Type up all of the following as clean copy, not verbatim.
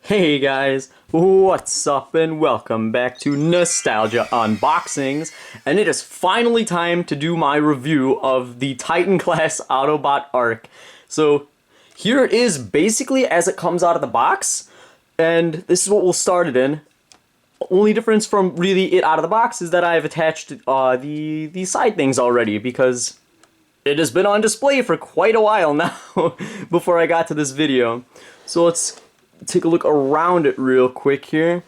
Hey guys, what's up and welcome back to Nostalgia Unboxings, and it is finally time to do my review of the Titan class Autobot arc. So here it is basically as it comes out of the box, and this is what we'll start it in. Only difference from really it out of the box is that I have attached the side things already because it has been on display for quite a while now before I got to this video. So let's take a look around it real quick here.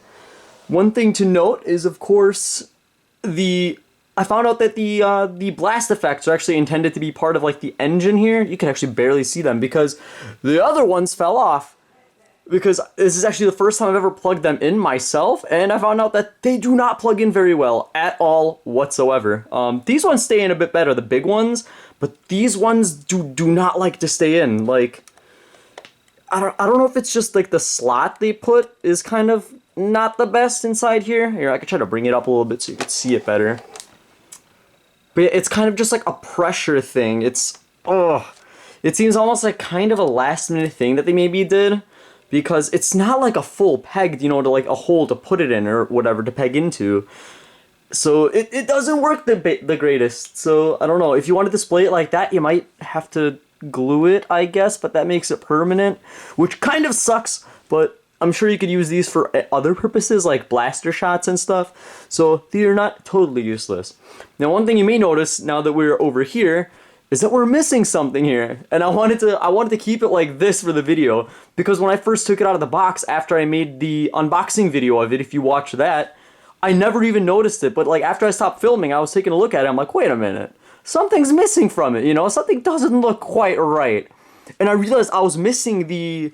One thing to note is, of course, I found out that the blast effects are actually intended to be part of like the engine here. You can actually barely see them because the other ones fell off. Because this is actually the first time I've ever plugged them in myself, and I found out that they do not plug in very well at all whatsoever. These ones stay in a bit better, the big ones, but these ones do not like to stay in. Like, I don't know if it's just like the slot they put is kind of not the best inside here. Here, I could try to bring it up a little bit so you could see it better. But yeah, it's kind of just like a pressure thing. It seems almost like kind of a last minute thing that they maybe did. Because it's not like a full peg, you know, to like a hole to put it in or whatever to peg into. So it doesn't work the greatest. So I don't know, if you want to display it like that, you might have to glue it, I guess, but that makes it permanent, which kind of sucks, but I'm sure you could use these for other purposes like blaster shots and stuff. So they're not totally useless. Now, one thing you may notice now that we're over here is that we're missing something here, and I wanted to keep it like this for the video, because when I first took it out of the box after I made the unboxing video of it, if you watch that, I never even noticed it, but like after I stopped filming, I was taking a look at it, I'm like, wait a minute, something's missing from it, you know, something doesn't look quite right, and I realized I was missing the,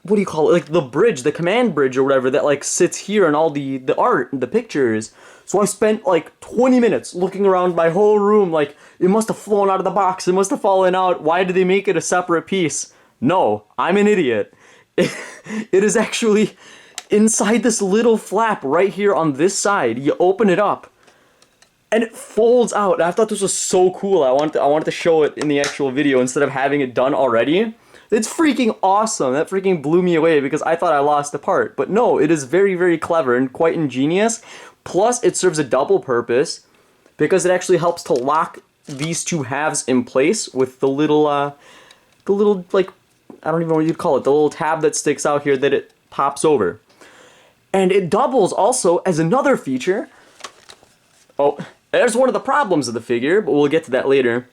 what do you call it, like the bridge, the command bridge or whatever that like sits here and all the art and the pictures. So I spent like 20 minutes looking around my whole room like, it must have flown out of the box, it must have fallen out, why did they make it a separate piece? No, I'm an idiot. It is actually inside this little flap right here on this side. You open it up, and it folds out. I thought this was so cool. I wanted to show it in the actual video instead of having it done already. It's freaking awesome. That freaking blew me away because I thought I lost a part. But no, it is very, very clever and quite ingenious. Plus, it serves a double purpose because it actually helps to lock these two halves in place with the little like, I don't even know what you'd call it, the little tab that sticks out here that it pops over. And it doubles also as another feature. Oh, there's one of the problems of the figure, but we'll get to that later.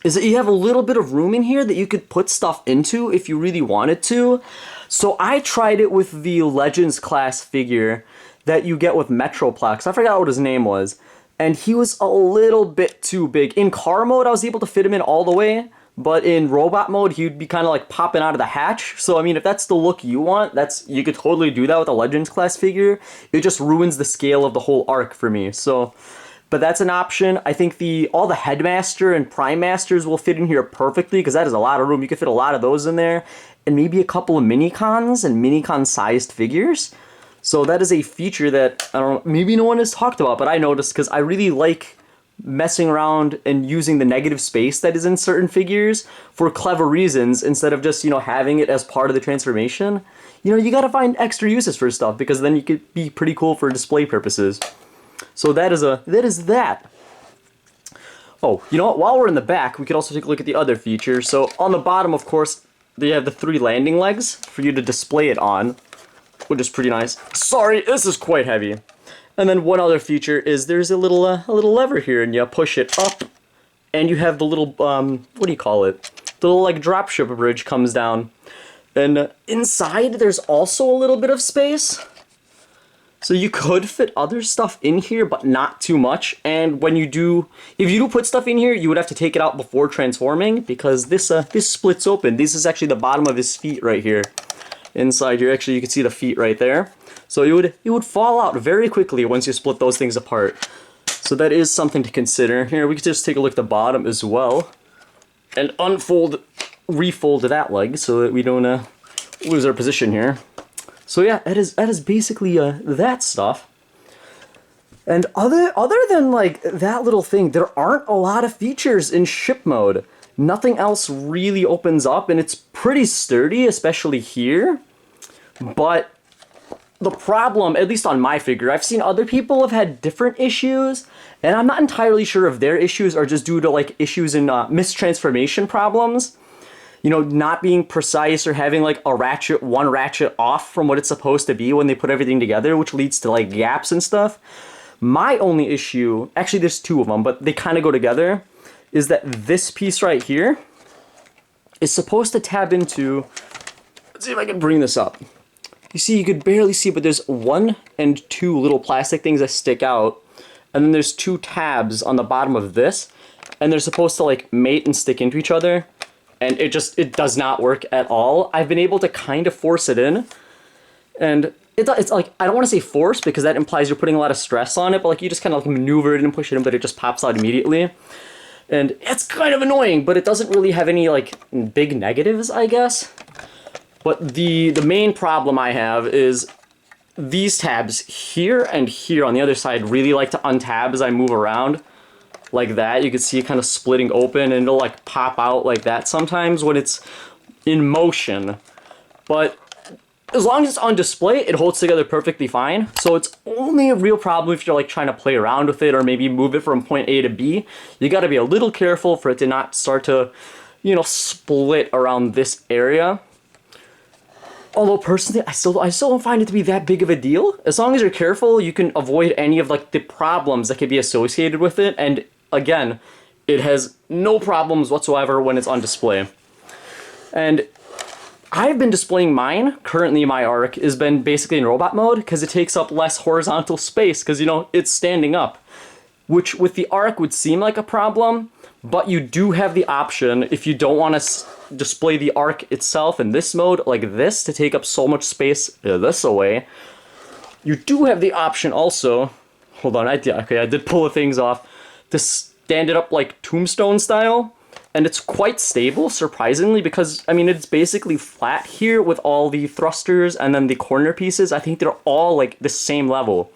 Is that you have a little bit of room in here that you could put stuff into if you really wanted to. So I tried it with the Legends class figure that you get with Metroplex. I forgot what his name was. And he was a little bit too big. In car mode, I was able to fit him in all the way. But in robot mode, he'd be kind of like popping out of the hatch. So, I mean, if that's the look you want, you could totally do that with a Legends class figure. It just ruins the scale of the whole arc for me. So, but that's an option. I think all the Headmaster and Prime Masters will fit in here perfectly because that is a lot of room. You could fit a lot of those in there. And maybe a couple of Minicons and Minicon-sized figures. So that is a feature that, I don't know, maybe no one has talked about, but I noticed because I really like messing around and using the negative space that is in certain figures for clever reasons instead of just, you know, having it as part of the transformation. You know, you gotta find extra uses for stuff because then you could be pretty cool for display purposes. So that is that. Oh, you know what? While we're in the back, we could also take a look at the other features. So on the bottom, of course, they have the 3 landing legs for you to display it on, which is pretty nice. Sorry, this is quite heavy. And then one other feature is there's a little lever here, and you push it up, and you have the little, what do you call it? The little, like, dropship bridge comes down. And inside, there's also a little bit of space. So you could fit other stuff in here, but not too much. And when you do, if you do put stuff in here, you would have to take it out before transforming, because this splits open. This is actually the bottom of his feet right here. Inside here, actually, you can see the feet right there. So it would fall out very quickly once you split those things apart. So that is something to consider. Here, we could just take a look at the bottom as well. And refold that leg so that we don't lose our position here. So yeah, that is basically that stuff. And other than like that little thing, there aren't a lot of features in ship mode. Nothing else really opens up, and it's pretty sturdy, especially here. But the problem, at least on my figure, I've seen other people have had different issues, and I'm not entirely sure if their issues are just due to like issues in mistransformation problems. You know, not being precise or having like one ratchet off from what it's supposed to be when they put everything together, which leads to like gaps and stuff. My only issue, actually there's two of them, but they kind of go together, is that this piece right here is supposed to tab into, let's see if I can bring this up. You see, you could barely see, but there's 1 and 2 little plastic things that stick out, and then there's 2 tabs on the bottom of this, and they're supposed to like mate and stick into each other, and it does not work at all. I've been able to kind of force it in, and it's like, I don't want to say force because that implies you're putting a lot of stress on it, but like you just kind of like maneuver it and push it in, but it just pops out immediately. And it's kind of annoying, but it doesn't really have any like big negatives, I guess. But the main problem I have is these tabs here and here on the other side really like to untab as I move around. Like that, you can see it kind of splitting open, and it'll like pop out like that sometimes when it's in motion. But as long as it's on display, it holds together perfectly fine. So it's only a real problem if you're like trying to play around with it or maybe move it from point A to B. You gotta be a little careful for it to not start to, you know, split around this area. Although personally, I still don't find it to be that big of a deal. As long as you're careful, you can avoid any of like the problems that could be associated with it. And again, it has no problems whatsoever when it's on display. And I've been displaying mine, currently my Arc, has been basically in robot mode because it takes up less horizontal space because, you know, it's standing up. Which with the Arc would seem like a problem, but you do have the option, if you don't want to display the Arc itself in this mode, like this, to take up so much space this away, you do have the option also, hold on, I did pull the things off, to stand it up like tombstone style. And it's quite stable, surprisingly, because, I mean, it's basically flat here with all the thrusters and then the corner pieces. I think they're all, like, the same level.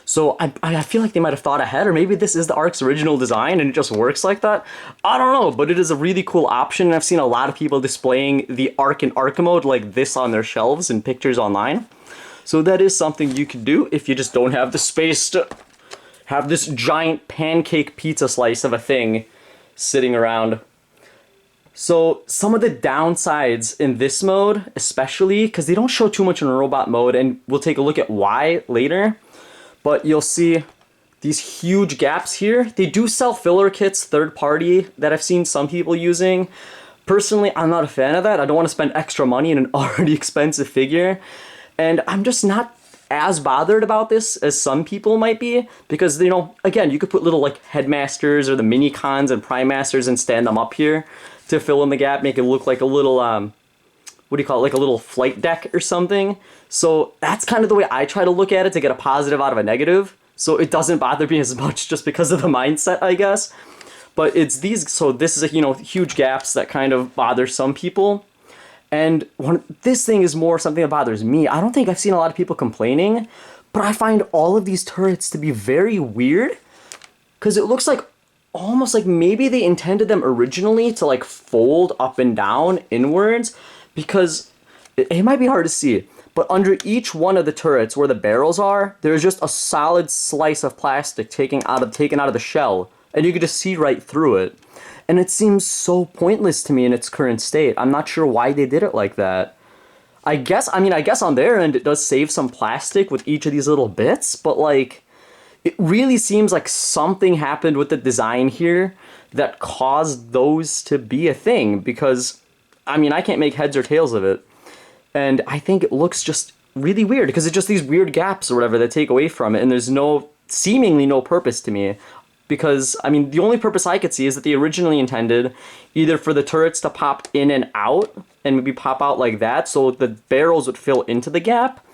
So I feel like they might have thought ahead, or maybe this is the Arc's original design and it just works like that. I don't know, but it is a really cool option, and I've seen a lot of people displaying the Arc in Arc mode like this on their shelves and pictures online. So that is something you could do if you just don't have the space to have this giant pancake pizza slice of a thing sitting around. So some of the downsides in this mode, especially because they don't show too much in robot mode, and we'll take a look at why later, but you'll see these huge gaps here. They do sell filler kits third party that I've seen some people using. Personally, I'm not a fan of that. I don't want to spend extra money in an already expensive figure, and I'm just not as bothered about this as some people might be, because, you know, again, you could put little like headmasters or the mini cons and prime masters and stand them up here to fill in the gap, make it look like a little what do you call it, like a little flight deck or something. So that's kind of the way I try to look at it, to get a positive out of a negative, so it doesn't bother me as much just because of the mindset, I guess. But it's these, so this is a, you know, huge gaps that kind of bother some people. And this thing is more something that bothers me. I don't think I've seen a lot of people complaining, but I find all of these turrets to be very weird, because it looks like almost like maybe they intended them originally to like fold up and down inwards, because it might be hard to see, but under each one of the turrets where the barrels are, there's just a solid slice of plastic taken out of the shell, and you can just see right through it. And it seems so pointless to me in its current state. I'm not sure why they did it like that. I guess on their end it does save some plastic with each of these little bits, but like, it really seems like something happened with the design here that caused those to be a thing, because, I mean, I can't make heads or tails of it. And I think it looks just really weird, because it's just these weird gaps or whatever that take away from it, and there's seemingly no purpose to me. Because, I mean, the only purpose I could see is that they originally intended either for the turrets to pop in and out, and maybe pop out like that, so the barrels would fill into the gap,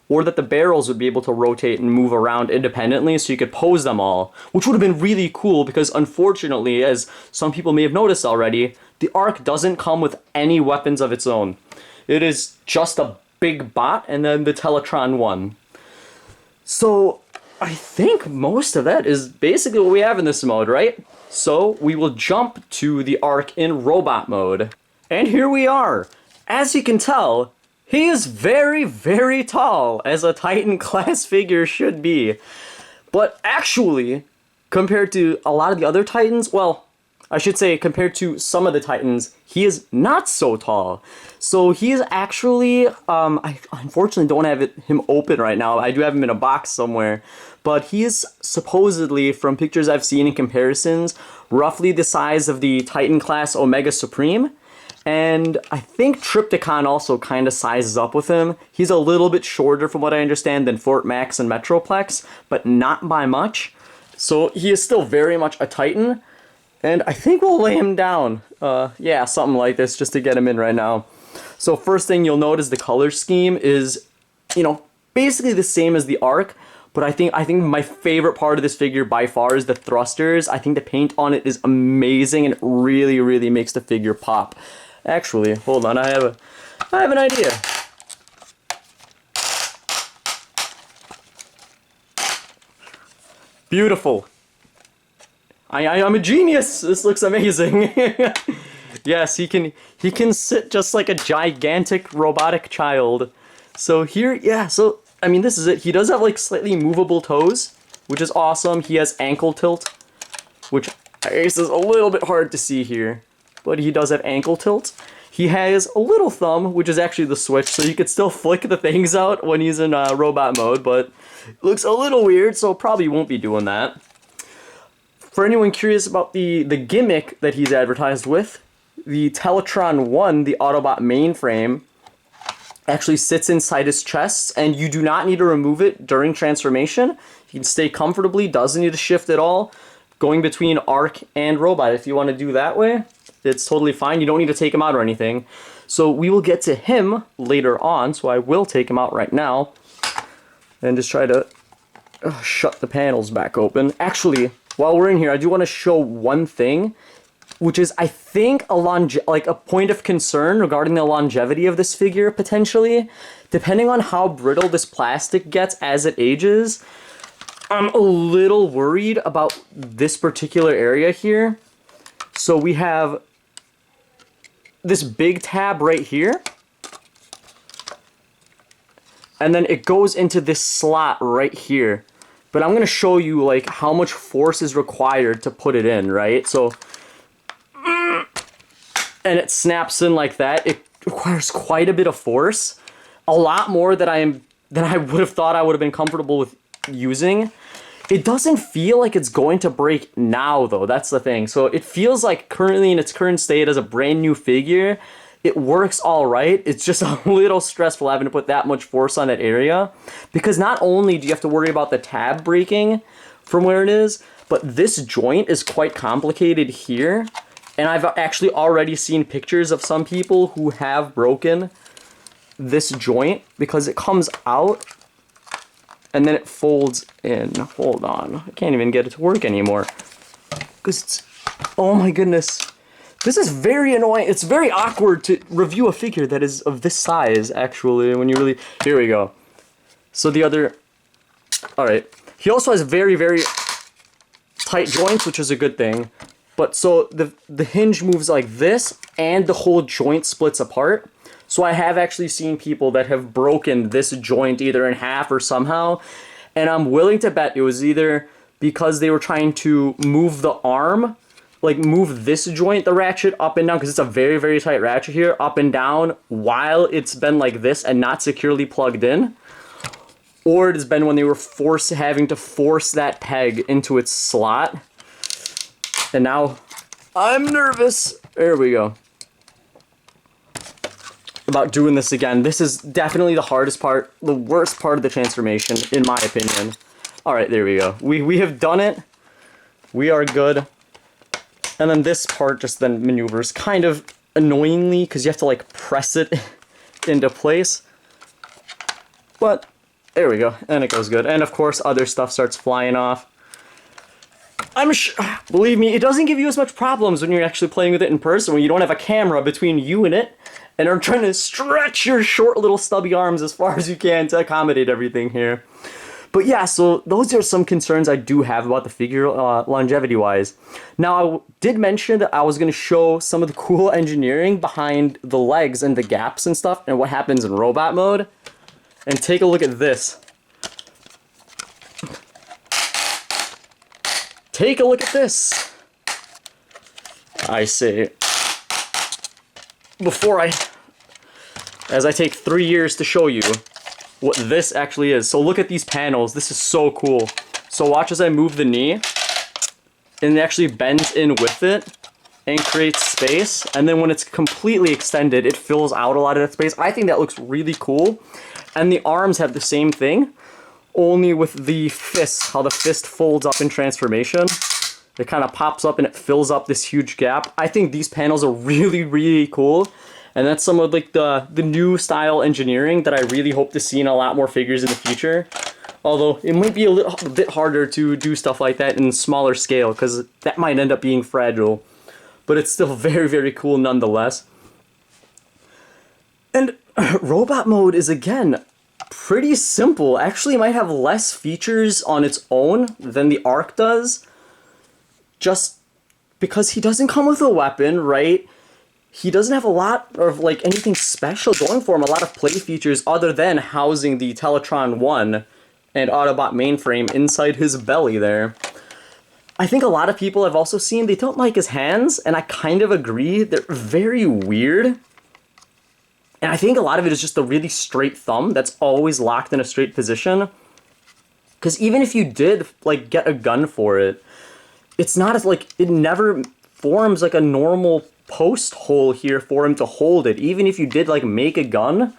or that the barrels would be able to rotate and move around independently so you could pose them all, which would have been really cool, because unfortunately, as some people may have noticed already, the Arc doesn't come with any weapons of its own. It is just a big bot and then the Teletron 1. So I think most of that is basically what we have in this mode, right? So we will jump to the Arc in robot mode. And here we are. As you can tell, He is very, very tall, as a Titan class figure should be. But actually, compared to a lot of the other Titans, well, I should say compared to some of the Titans, he is not so tall. So he is actually, I unfortunately don't have him open right now. I do have him in a box somewhere. But he is supposedly, from pictures I've seen in comparisons, roughly the size of the Titan class Omega Supreme. And I think Trypticon also kind of sizes up with him. He's a little bit shorter, from what I understand, than Fort Max and Metroplex, but not by much. So he is still very much a Titan. And I think we'll lay him down. Yeah, something like this, just to get him in right now. So first thing you'll notice, the color scheme is, you know, basically the same as the Arc. But I think my favorite part of this figure by far is the thrusters. I think the paint on it is amazing and it really, really makes the figure pop. Actually, hold on, I have an idea. Beautiful. I'm a genius. This looks amazing. Yes, he can sit just like a gigantic robotic child. So here, yeah, so I mean, this is it. He does have like slightly movable toes, which is awesome. He has ankle tilt, which I guess is a little bit hard to see here, but he does have ankle tilt. He has a little thumb, which is actually the switch, so you could still flick the things out when he's in robot mode, but it looks a little weird, so probably won't be doing that. For anyone curious about the gimmick that he's advertised with, the Teletron 1, the Autobot mainframe, actually sits inside his chest, and you do not need to remove it during transformation. He can stay comfortably, doesn't need to shift at all, going between Arc and Robot. If you want to do that way, it's totally fine. You don't need to take him out or anything. So we will get to him later on, so I will take him out right now and just try to shut the panels back open. Actually, while we're in here, I do want to show one thing, which is, I think, a point of concern regarding the longevity of this figure, potentially. Depending on how brittle this plastic gets as it ages, I'm a little worried about this particular area here. So we have this big tab right here, and then it goes into this slot right here. But I'm going to show you like how much force is required to put it in, right? So, and it snaps in like that. It requires quite a bit of force, a lot more than I would have thought I would have been comfortable with using. It doesn't feel like it's going to break now, though. That's the thing. So it feels like currently in its current state as a brand new figure, it works all right. It's just a little stressful having to put that much force on that area, because not only do you have to worry about the tab breaking from where it is, but this joint is quite complicated here. And I've actually already seen pictures of some people who have broken this joint because it comes out and then it folds in. Hold on. I can't even get it to work anymore. Because it's... Oh my goodness. This is very annoying. It's very awkward to review a figure that is of this size, actually, when you really... Here we go. So the other... Alright. He also has very, very tight joints, which is a good thing. But so the hinge moves like this, and the whole joint splits apart. So I have actually seen people that have broken this joint either in half or somehow. And I'm willing to bet it was either because they were trying to move the arm, like move this joint, the ratchet, up and down, because it's a very, very tight ratchet here, up and down while it's been like this and not securely plugged in. Or it has been when they were having to force that peg into its slot. And now I'm nervous. There we go. About doing this again. This is definitely the hardest part, the worst part of the transformation, in my opinion. Alright, there we go. We have done it. We are good. And then this part just then maneuvers kind of annoyingly, because you have to like press it into place. But there we go, and it goes good. And of course other stuff starts flying off. I'm sure, believe me, it doesn't give you as much problems when you're actually playing with it in person, when you don't have a camera between you and it, and are trying to stretch your short little stubby arms as far as you can to accommodate everything here. But yeah, so those are some concerns I do have about the figure longevity-wise. Now, I did mention that I was going to show some of the cool engineering behind the legs and the gaps and stuff and what happens in robot mode. And take a look at this. Take a look at this. I say, as I take 3 years to show you what this actually is. So look at these panels. This is so cool. So watch as I move the knee, and it actually bends in with it and creates space. And then when it's completely extended, it fills out a lot of that space. I think that looks really cool. And the arms have the same thing, only with the fist, how the fist folds up in transformation. It kind of pops up and it fills up this huge gap. I think these panels are really, really cool. And that's some of like the new style engineering that I really hope to see in a lot more figures in the future. Although it might be a bit harder to do stuff like that in smaller scale, because that might end up being fragile. But it's still very, very cool nonetheless. And robot mode is, again, pretty simple. Actually, it might have less features on its own than the Arc does. Just because he doesn't come with a weapon, right? He doesn't have a lot of like anything special going for him, a lot of play features other than housing the Teletron 1 and Autobot mainframe inside his belly there. I think a lot of people I've also seen, they don't like his hands, and I kind of agree. They're very weird. And I think a lot of it is just a really straight thumb that's always locked in a straight position. Because even if you did like get a gun for it, it's not as like, it never forms like a normal post hole here for him to hold it. Even if you did like make a gun,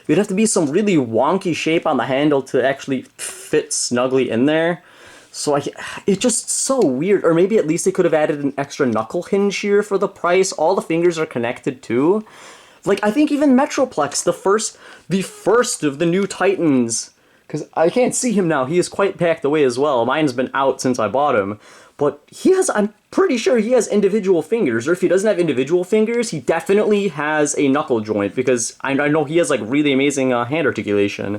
it'd have to be some really wonky shape on the handle to actually fit snugly in there. So it's just so weird. Or maybe at least they could have added an extra knuckle hinge here for the price. All the fingers are connected too. Like I think even Metroplex, the first of the new Titans, because I can't see him now. He is quite packed away as well. Mine's been out since I bought him. But I'm pretty sure he has individual fingers, or if he doesn't have individual fingers, he definitely has a knuckle joint, because I know he has like really amazing hand articulation,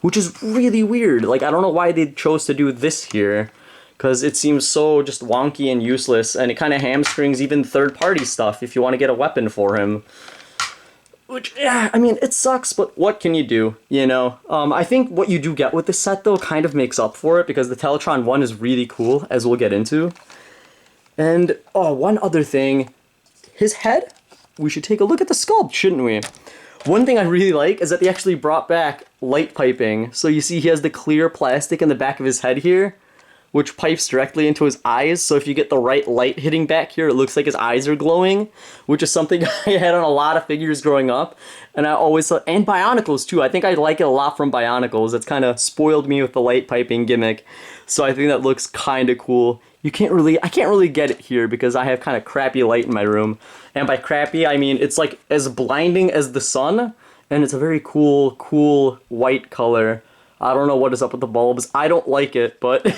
which is really weird. Like, I don't know why they chose to do this here, because it seems so just wonky and useless, and it kind of hamstrings even third-party stuff if you want to get a weapon for him. Which, yeah, I mean, it sucks, but what can you do, you know? I think what you do get with this set, though, kind of makes up for it, because the Teletron 1 is really cool, as we'll get into. And, oh, one other thing. His head? We should take a look at the sculpt, shouldn't we? One thing I really like is that they actually brought back light piping. So you see he has the clear plastic in the back of his head here, which pipes directly into his eyes, so if you get the right light hitting back here, it looks like his eyes are glowing, which is something I had on a lot of figures growing up, and I always thought, and Bionicles too, I think I like it a lot from Bionicles. It's kind of spoiled me with the light piping gimmick, so I think that looks kind of cool. I can't really get it here because I have kind of crappy light in my room, and by crappy, I mean it's like as blinding as the sun, and it's a very cool white color. I don't know what is up with the bulbs. I don't like it, but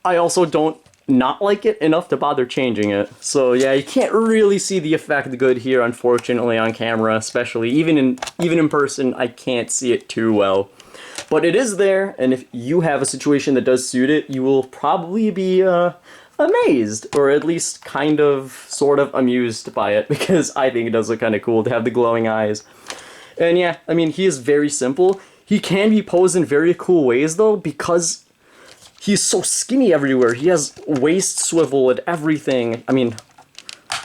I also don't not like it enough to bother changing it. So yeah, you can't really see the effect good here, unfortunately, on camera, especially. Even in person, I can't see it too well. But it is there, and if you have a situation that does suit it, you will probably be amazed, or at least kind of, sort of amused by it, because I think it does look kind of cool to have the glowing eyes. And yeah, I mean, he is very simple. He can be posed in very cool ways, though, because he's so skinny everywhere. He has waist swivel and everything. I mean,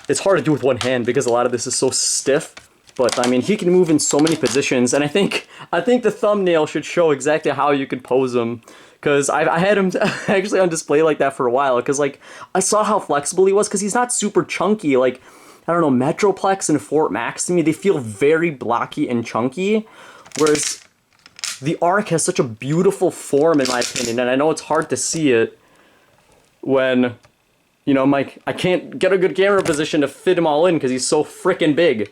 it's hard to do with one hand because a lot of this is so stiff. But, I mean, he can move in so many positions. And I think the thumbnail should show exactly how you could pose him. Because I had him actually on display like that for a while. Because, like, I saw how flexible he was. Because he's not super chunky. Like, I don't know, Metroplex and Fort Max, to me, they feel very blocky and chunky. Whereas the Arc has such a beautiful form, in my opinion, and I know it's hard to see it when, you know, I can't get a good camera position to fit him all in because he's so frickin' big.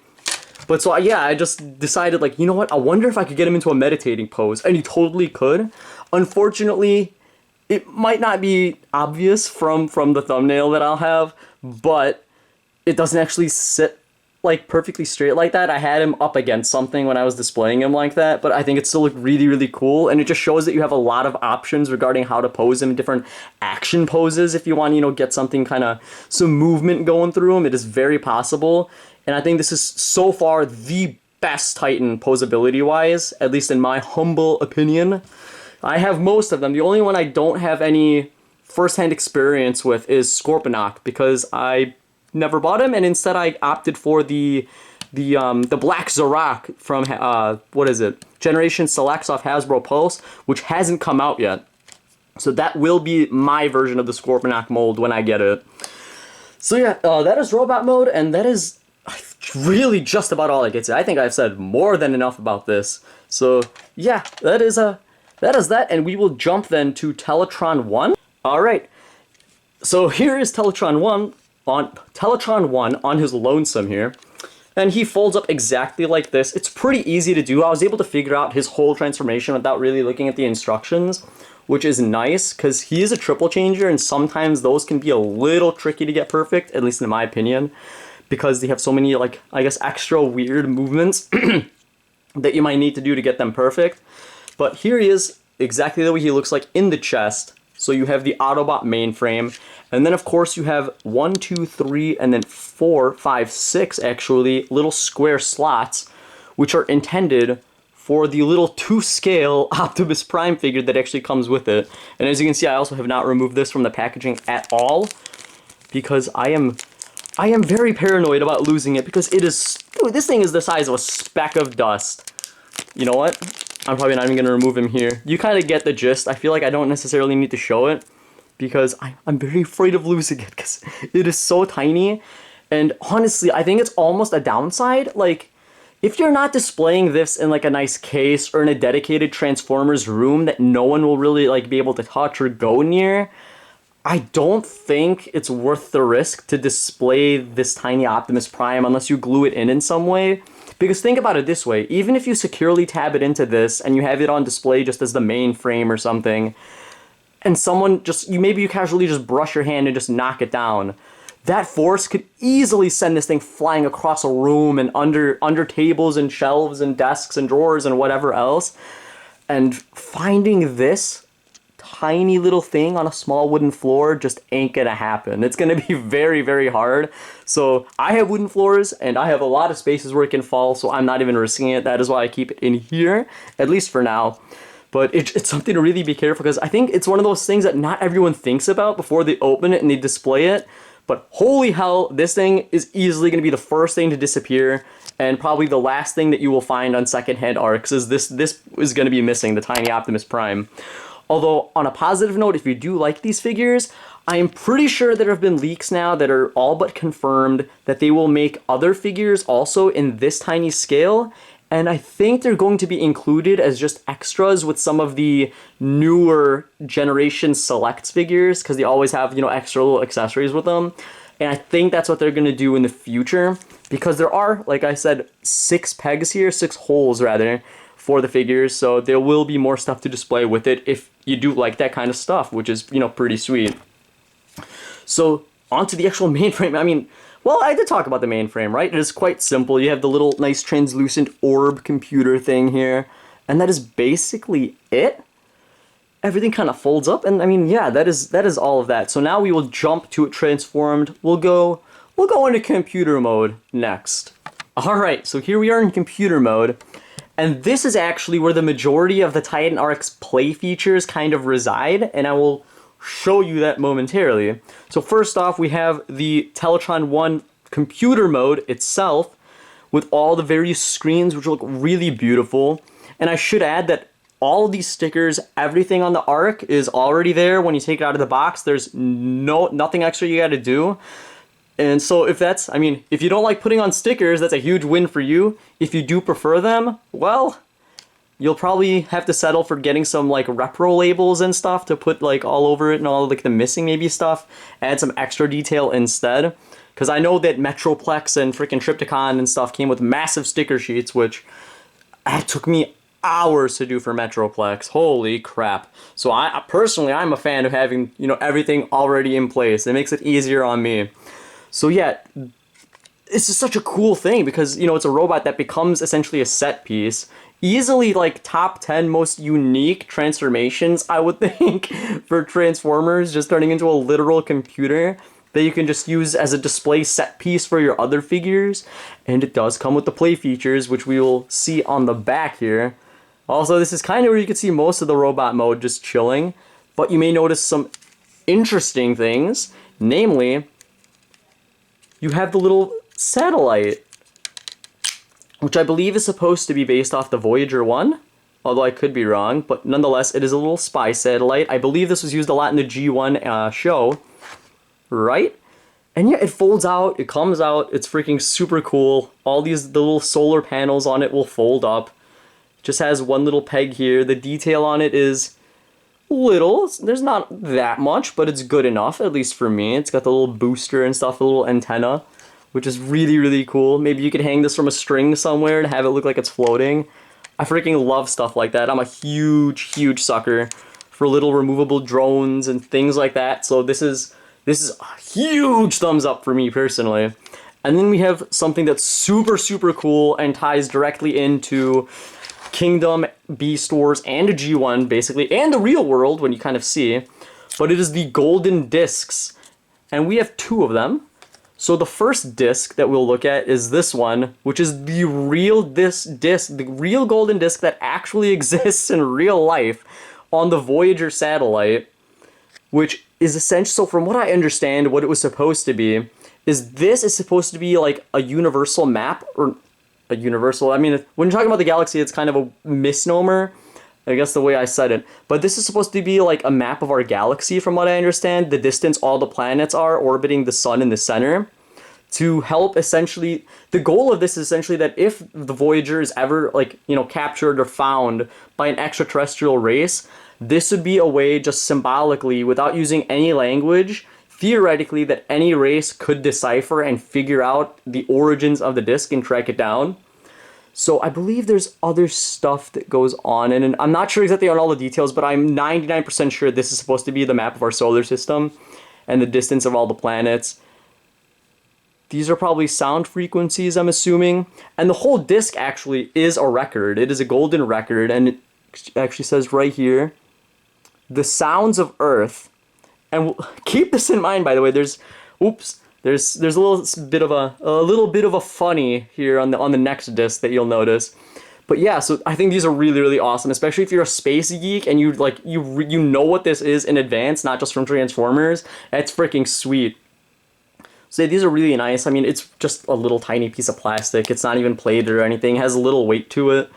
But so, yeah, I just decided, like, you know what, I wonder if I could get him into a meditating pose, and he totally could. Unfortunately, it might not be obvious from the thumbnail that I'll have, but it doesn't actually sit like perfectly straight like that. I had him up against something when I was displaying him like that, but I think it still looked really, really cool, and it just shows that you have a lot of options regarding how to pose him, different action poses if you want to, get something kind of, some movement going through him. It is very possible, and I think this is so far the best Titan posability-wise, at least in my humble opinion. I have most of them. The only one I don't have any first-hand experience with is Scorponok, because I never bought him, and instead I opted for the Black Zorak from what is it? Generation Selects off Hasbro Pulse, which hasn't come out yet. So that will be my version of the Scorponok mold when I get it. So yeah, that is robot mode, and that is really just about all I get to. I think I've said more than enough about this. So yeah, that is that, and we will jump then to Teletron 1. All right. So here is Teletron 1 on his lonesome here. And he folds up exactly like this. It's pretty easy to do. I was able to figure out his whole transformation without really looking at the instructions, which is nice because he is a triple changer, and sometimes those can be a little tricky to get perfect, at least in my opinion, because they have so many, like, I guess, extra weird movements that you might need to do to get them perfect. But here he is, exactly the way he looks like in the chest. So you have the Autobot mainframe, and then of course you have 1, 2, 3, and then 4, 5, 6 actually little square slots, which are intended for the little 2-scale Optimus Prime figure that actually comes with it. And as you can see, I also have not removed this from the packaging at all, because I am very paranoid about losing it, because it is, dude, this thing is the size of a speck of dust. You know what? I'm probably not even going to remove him here. You kind of get the gist. I feel like I don't necessarily need to show it, because I'm very afraid of losing it, because it is so tiny. And honestly, I think it's almost a downside. Like, if you're not displaying this in like a nice case or in a dedicated Transformers room that no one will really like be able to touch or go near, I don't think it's worth the risk to display this tiny Optimus Prime unless you glue it in some way. Because think about it this way, even if you securely tab it into this and you have it on display just as the main frame or something, and someone just, maybe you casually just brush your hand and just knock it down, that force could easily send this thing flying across a room and under tables and shelves and desks and drawers and whatever else. And finding this tiny little thing on a small wooden floor just ain't gonna happen. It's gonna be very, very hard. So I have wooden floors and I have a lot of spaces where it can fall, so I'm not even risking it. That is why I keep it in here, at least for now. But it's something to really be careful, because I think it's one of those things that not everyone thinks about before they open it and they display it. But holy hell, this thing is easily going to be the first thing to disappear, and probably the last thing that you will find on secondhand arcs is this is going to be missing, the tiny Optimus Prime. Although, on a positive note, if you do like these figures, I am pretty sure there have been leaks now that are all but confirmed that they will make other figures also in this tiny scale, and I think they're going to be included as just extras with some of the newer Generation Selects figures, because they always have, you know, extra little accessories with them. And I think that's what they're going to do in the future, because there are, like I said, 6 pegs here, 6 holes rather, for the figures, so there will be more stuff to display with it if you do like that kind of stuff, which is, you know, pretty sweet. So, onto the actual mainframe. I mean, well, I did talk about the mainframe, right? It is quite simple. You have the little nice translucent orb computer thing here, and that is basically it. Everything kind of folds up, and I mean, yeah, that is all of that. So now we will jump to it transformed. We'll go into computer mode next. All right, so here we are in computer mode, and this is actually where the majority of the Titan Arc's play features kind of reside, and I will show you that momentarily. So first off, we have the Teletron 1 computer mode itself with all the various screens, which look really beautiful. And I should add that all of these stickers, everything on the Arc is already there when you take it out of the box. There's nothing extra you gotta do. And so if that's, I mean, if you don't like putting on stickers, that's a huge win for you. If you do prefer them, well, you'll probably have to settle for getting some like repro labels and stuff to put like all over it, and all like the missing maybe stuff. Add some extra detail instead. Because I know that Metroplex and freaking Trypticon and stuff came with massive sticker sheets, which it took me hours to do for Metroplex. Holy crap. So I personally, I'm a fan of having, you know, everything already in place. It makes it easier on me. So yeah, this is such a cool thing because, you know, it's a robot that becomes essentially a set piece. Easily, like, top 10 most unique transformations, I would think, for Transformers, just turning into a literal computer that you can just use as a display set piece for your other figures. And it does come with the play features, which we will see on the back here. Also, this is kind of where you can see most of the robot mode just chilling, but you may notice some interesting things, namely, you have the little satellite, which I believe is supposed to be based off the Voyager 1, although I could be wrong, but nonetheless, it is a little spy satellite. I believe this was used a lot in the G1 show, right? And yeah, it folds out, it comes out, it's freaking super cool. All the little solar panels on it will fold up. It just has one little peg here. The detail on it is little. There's not that much, but it's good enough, at least for me. It's got the little booster and stuff, the little antenna, which is really, really cool. Maybe you could hang this from a string somewhere and have it look like it's floating. I freaking love stuff like that. I'm a huge, huge sucker for little removable drones and things like that. So this is a huge thumbs up for me personally. And then we have something that's super, super cool and ties directly into Kingdom, Beast Wars, and a G1 basically, and the real world when you kind of see. But it is the golden discs. And we have two of them. So the first disc that we'll look at is this one, which is the real the real golden disc that actually exists in real life on the Voyager satellite, which is essential. So from what I understand, what it was supposed to be is this is supposed to be like a universal map, or a universal, I mean, when you're talking about the galaxy, it's kind of a misnomer, I guess the way I said it. But this is supposed to be like a map of our galaxy, from what I understand, the distance all the planets are orbiting the sun in the center, to help essentially, the goal of this is essentially that if the Voyager is ever, like, you know, captured or found by an extraterrestrial race, this would be a way, just symbolically, without using any language, theoretically, that any race could decipher and figure out the origins of the disc and track it down. So I believe there's other stuff that goes on, and I'm not sure exactly on all the details, but I'm 99% sure this is supposed to be the map of our solar system and the distance of all the planets. These are probably sound frequencies, I'm assuming. And the whole disc actually is a record. It is a golden record, and it actually says right here, the sounds of Earth. And keep this in mind, by the way. There's a little bit of a funny here on the next disc that you'll notice. But yeah, so I think these are really, really awesome, especially if you're a space geek and you know what this is in advance, not just from Transformers. That's freaking sweet. So these are really nice. I mean, it's just a little tiny piece of plastic. It's not even plated or anything. It has a little weight to it.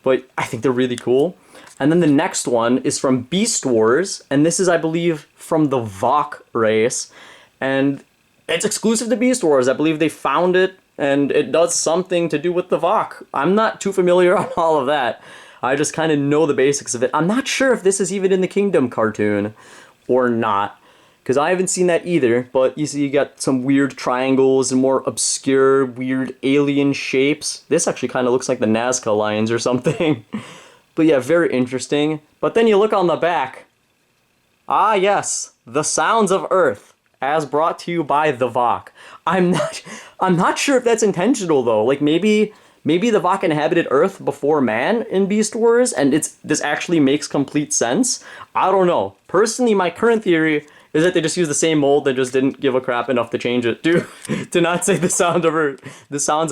But I think they're really cool. And then the next one is from Beast Wars, and this is, I believe, from the Vok race, and it's exclusive to Beast Wars. I believe they found it, and it does something to do with the Vok. I'm not too familiar on all of that. I just kind of know the basics of it. I'm not sure if this is even in the Kingdom cartoon or not, because I haven't seen that either, but you see you got some weird triangles and more obscure, weird alien shapes. This actually kind of looks like the Nazca lines or something. But yeah, very interesting. But then you look on the back. Ah yes, the sounds of Earth, as brought to you by the Vok. I'm not sure if that's intentional though. Like maybe the Vok inhabited Earth before man in Beast Wars, and this actually makes complete sense. I don't know. Personally, my current theory is that they just used the same mold and just didn't give a crap enough to change it to not say the sounds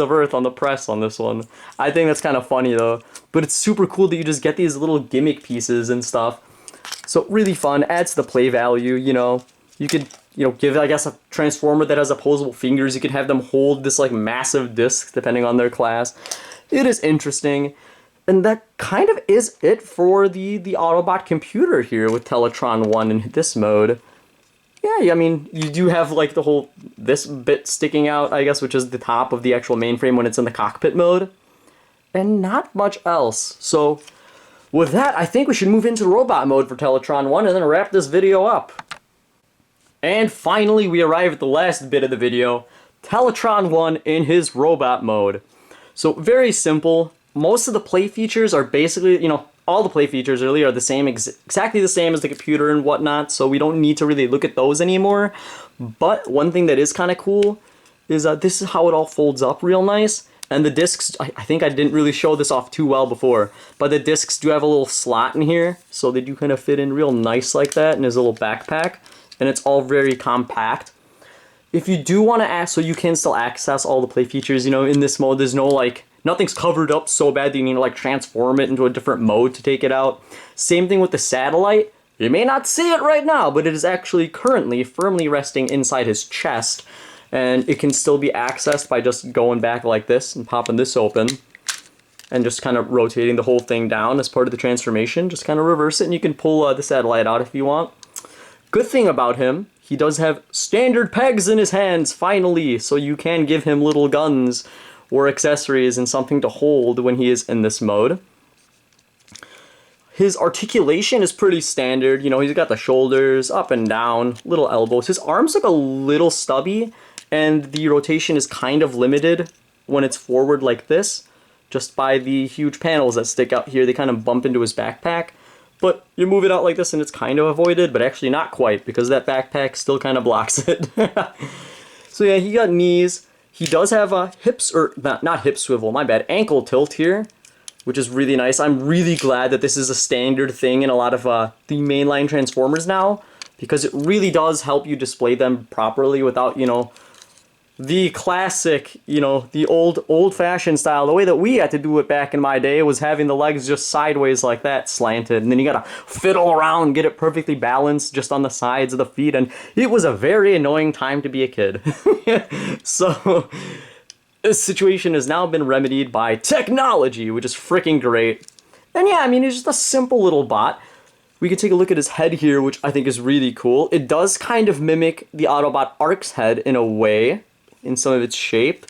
of Earth on the press on this one. I think that's kind of funny though. But it's super cool that you just get these little gimmick pieces and stuff. So really fun, adds to the play value, you know. You could, you know, give, I guess, a Transformer that has opposable fingers. You could have them hold this like massive disc depending on their class. It is interesting. And that kind of is it for the Autobot computer here with Teletron 1 in this mode. Yeah, I mean, you do have like this bit sticking out, I guess, which is the top of the actual mainframe when it's in the cockpit mode. And not much else. So with that, I think we should move into robot mode for Teletron 1 and then wrap this video up. And finally, we arrive at the last bit of the video, Teletron 1 in his robot mode. So very simple. Most of the play features are basically, you know, all the play features really are the same, exactly the same as the computer and whatnot, so we don't need to really look at those anymore. But one thing that is kind of cool is this is how it all folds up real nice. And the discs, I think I didn't really show this off too well before, but the discs do have a little slot in here, so they do kind of fit in real nice like that in his little backpack, and it's all very compact. If you do want to so you can still access all the play features, you know, in this mode, there's no like, nothing's covered up so bad that you need to like transform it into a different mode to take it out. Same thing with the satellite. You may not see it right now, but it is actually currently firmly resting inside his chest. And it can still be accessed by just going back like this and popping this open. And just kind of rotating the whole thing down as part of the transformation. Just kind of reverse it and you can pull the satellite out if you want. Good thing about him, he does have standard pegs in his hands, finally. So you can give him little guns or accessories and something to hold when he is in this mode. His articulation is pretty standard. You know, he's got the shoulders up and down, little elbows. His arms look a little stubby. And the rotation is kind of limited when it's forward like this, just by the huge panels that stick out here. They kind of bump into his backpack. But you move it out like this and it's kind of avoided, but actually not quite, because that backpack still kind of blocks it. So yeah, he got knees. He does have hips, or not hip swivel, my bad, ankle tilt here, which is really nice. I'm really glad that this is a standard thing in a lot of the mainline Transformers now, because it really does help you display them properly without, you know, the classic, you know, the old-fashioned style. The way that we had to do it back in my day was having the legs just sideways like that, slanted, and then you gotta fiddle around, get it perfectly balanced just on the sides of the feet, and it was a very annoying time to be a kid. So this situation has now been remedied by technology, which is freaking great. And yeah, I mean, it's just a simple little bot. We can take a look at his head here, which I think is really cool. It does kind of mimic the Autobot Ark's head in a way, in some of its shape,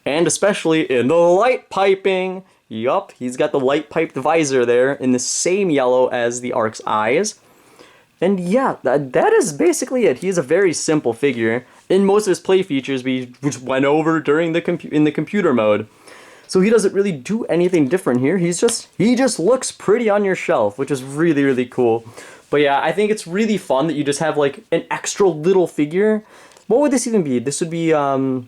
and especially in the light piping. Yup, he's got the light piped visor there in the same yellow as the Ark's eyes. And yeah, that is basically it. He's a very simple figure. In most of his play features, we just went over during in the computer mode. So he doesn't really do anything different here. He just looks pretty on your shelf, which is really, really cool. But yeah, I think it's really fun that you just have like an extra little figure. What would this even be? This would be, damn,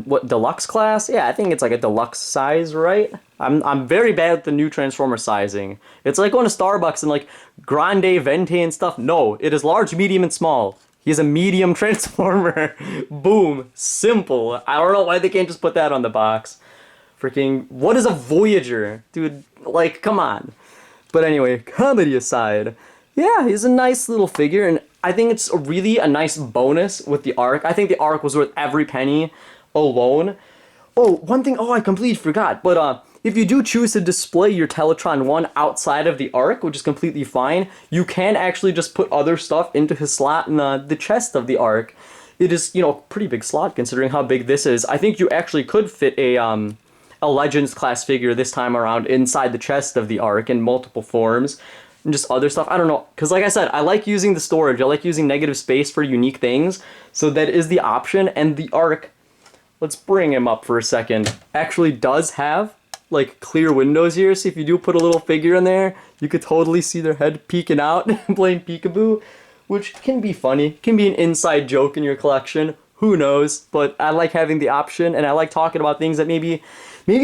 what, deluxe class? Yeah, I think it's like a deluxe size, right? I'm very bad at the new Transformer sizing. It's like going to Starbucks and like grande, venti and stuff. No, it is large, medium, and small. He's a medium Transformer. Boom. Simple. I don't know why they can't just put that on the box. Freaking, what is a Voyager? Dude, like, come on. But anyway, comedy aside, yeah, he's a nice little figure, and I think it's really a nice bonus with the Ark. I think the Ark was worth every penny alone. Oh, one thing, I completely forgot, but if you do choose to display your Teletron 1 outside of the Ark, which is completely fine, you can actually just put other stuff into his slot in the chest of the Ark. It is, you know, a pretty big slot considering how big this is. I think you actually could fit a Legends class figure this time around inside the chest of the Ark in multiple forms. And just other stuff. I don't know. Because like I said, I like using the storage. I like using negative space for unique things. So that is the option. And the Ark, let's bring him up for a second, actually does have like clear windows here. So if you do put a little figure in there, you could totally see their head peeking out and playing peekaboo, which can be funny. Can be an inside joke in your collection. Who knows? But I like having the option, and I like talking about things that maybe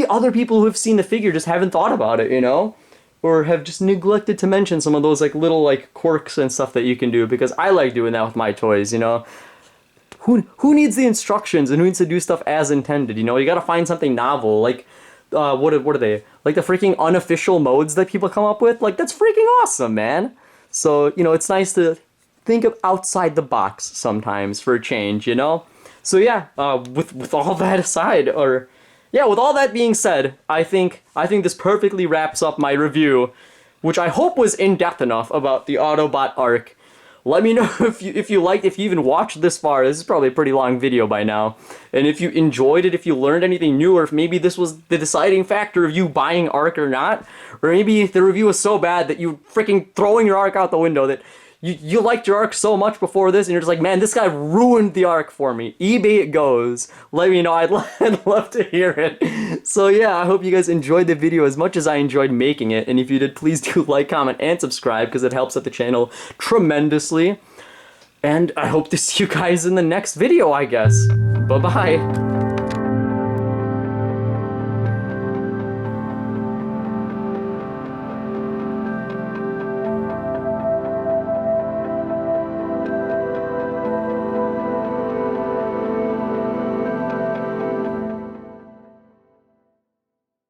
other people who have seen the figure just haven't thought about it, you know? Or have just neglected to mention some of those like little like quirks and stuff that you can do, because I like doing that with my toys, you know? Who needs the instructions and who needs to do stuff as intended, you know? You gotta find something novel, like, what are they? Like the freaking unofficial modes that people come up with? Like, that's freaking awesome, man! So, you know, it's nice to think of outside the box sometimes for a change, you know? So yeah, with all that aside, yeah, with all that being said, I think this perfectly wraps up my review, which I hope was in-depth enough about the Autobot Ark. Let me know if you even watched this far. This is probably a pretty long video by now. And if you enjoyed it, if you learned anything new, or if maybe this was the deciding factor of you buying Ark or not. Or maybe the review was so bad that you freaking throwing your Ark out the window, that you liked your Ark so much before this, and you're just like, man, this guy ruined the Ark for me. eBay it goes. Let me know. I'd love to hear it. So yeah, I hope you guys enjoyed the video as much as I enjoyed making it. And if you did, please do like, comment, and subscribe, because it helps out the channel tremendously. And I hope to see you guys in the next video, I guess. Bye-bye.